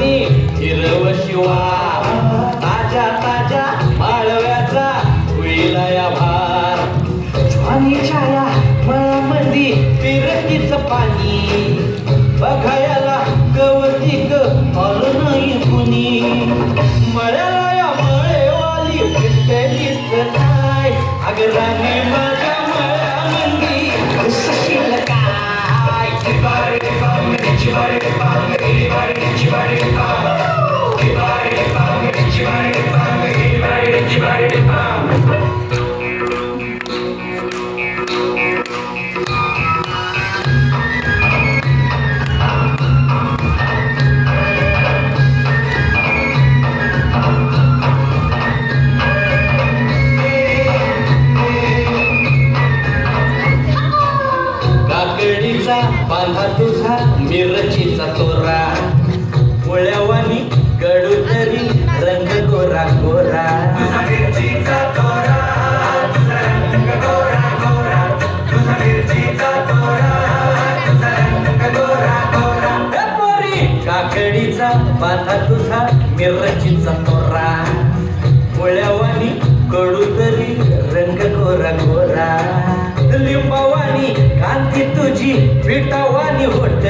पाणी हिरव शिवा ताज्या ताज्या माळव्याचा होईला या भार ज्वानीच्या या मळामंदी फिरकीच पाणी बघायला गवतीक आलं नाही कुणी मळ्याला या मळेवाली भेटलीच काय अगं राणी माझ्या मळ्यामंदी सशील काय काकडीचा बांधा तुझा मिरचीचा तोरा पोळ्यावानी कडू तरी रंग गोरा गोरा तुझा मिरचीचा तोरा तुझा रंग गोरा गोरा तुझा मिरचीचा तोरा तुझा रंग गोरा गोरा पोरी काकडीचा बांधा तुझा मिरचीचा तोरा पोळ्यावानी कडू तरी रंग गोरा गोरा लिंबावानी कांती तुझी पिठावानी होट